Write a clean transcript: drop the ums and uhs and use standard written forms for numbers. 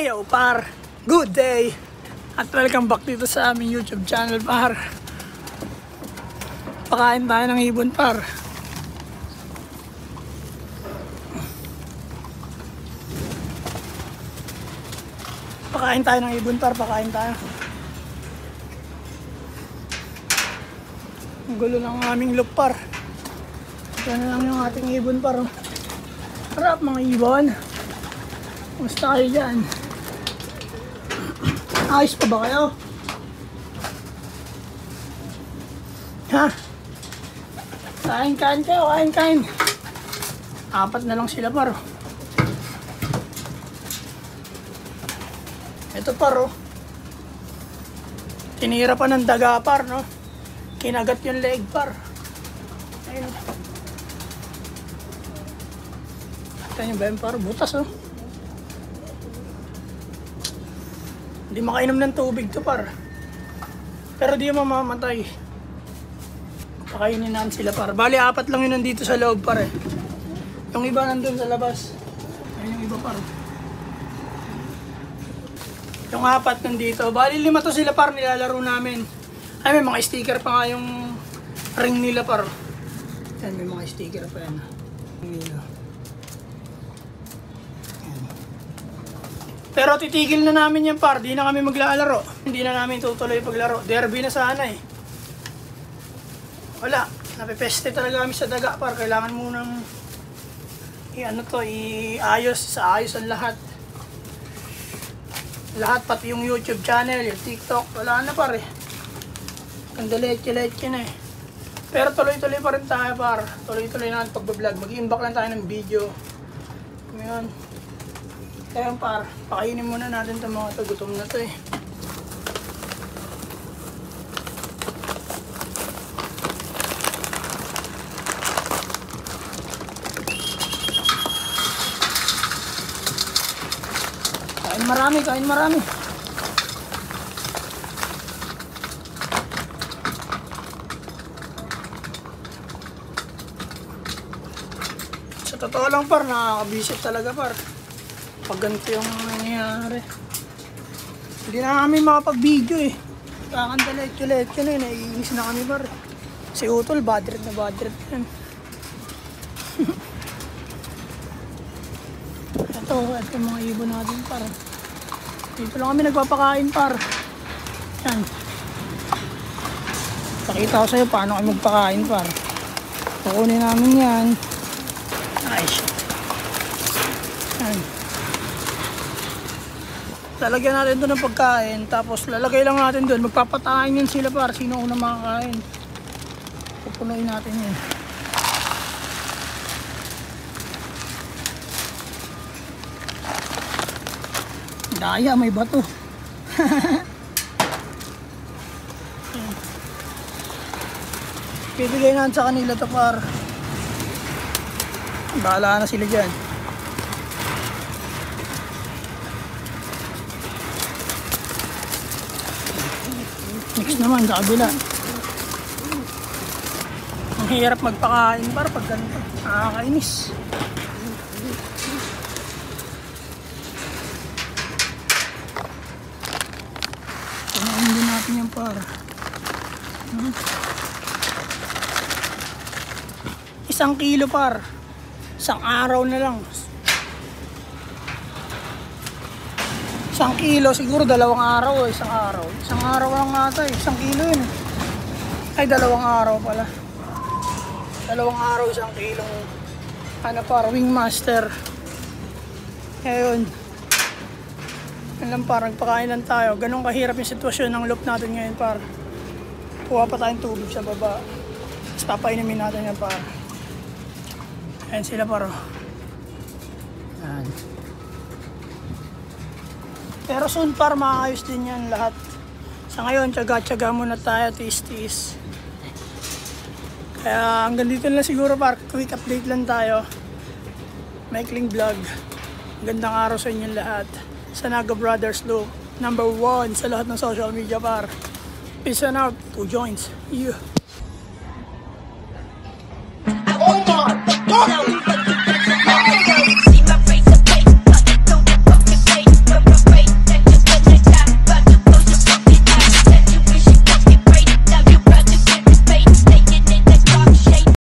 Heyo par, good day at welcome back dito sa aming YouTube channel par. Pakain tayo ng ibon par. Pakain tayo ng ibon par, pakain tayo. Ang gulo ng aming look par. Ito na lang yung ating ibon par. Harap mga ibon. Kumusta kayo dyan? Ayos pa ba kayo? Ha? Kain-kain kayo, kain-kain. Apat na lang sila par. Ito par oh. Tinira pa ng daga par no. Kinagat yung leg par. Ayun. Ito yung ba yung par? Butas oh. Hindi makainom ng tubig to par. Pero di mamamatay. Pakainin natin sila par. Bali apat lang yun nandito sa loob par eh. Yung iba nandun sa labas. Ayun yung iba par. Yung apat nandito. Bali 5 to sila par, nilalaro namin. Ay may mga sticker pa nga yung ring nila par. Yan may mga sticker pa yan. Pero titigil na namin yan par, di na kami maglalaro. Hindi na namin tutuloy paglaro. Derby na sana eh. Wala, napipeste talaga kami sa daga par. Kailangan munang iayos, sa ayos ang lahat. Lahat, pati yung YouTube channel, yung TikTok, wala na par eh. Kandaletje-letje na eh. Pero tuloy-tuloy pa rin tayo par. Tuloy-tuloy natin pag-vlog. Mag-iimbak lang tayo ng video. Ngayon. Kaya par, pakainin muna natin itong mga gutom na to eh. Kain marami, kain marami. Sa totoo lang par, nakakabisit talaga par. Pag ganito yung nangyayari. Hindi na kami makapag-video eh. Kakandaletje-letje na yun. Naiinis na kami par. Si Utol, bad trip na bad trip yan. Ito yung mga ibon natin par. Dito lang kami nagpapakain par. Yan. Pakita ko sa'yo paano kami magpakain par. Kukunin namin yan. Ay shit. Yan. Lalagyan natin doon ng pagkain, tapos lalagay lang natin doon. Magpapatain yun sila par, sino unang makakain. Pupunuin natin yun. Daya, may bato. Bibigay natin sa kanila to par. Bahala na sila dyan. Next naman sa kabila. Ang hirap magpakain para pag ganito. Nakakainis. Kumain din natin yan para. Isang kilo par. Isang araw na lang. 1 kilo, siguro 2 araw o 1 araw. 1 araw lang ata eh. 1 kilo yun. Ay, 2 araw pala. 2 araw, 1 kilong ano par, wingmaster. Kaya yun. Yan lang par, nagpakain lang tayo. Ganun kahirap yung sitwasyon ng loop natin ngayon par. Kuha pa tayong tubig sa baba. Tapos papainimin natin yan par. Ayan sila par. Ayan. Pero soon par, maayos din yan lahat. Sa ngayon, tsaga-tsaga muna tayo, tiis-tiis. Kaya hanggang dito lang siguro par, quick update lang tayo. Maikling vlog. Gandang araw sa inyo lahat. Sa Naga Brothers Loop, #1 sa lahat ng social media par. Peace and out, 2 joints. Yeah.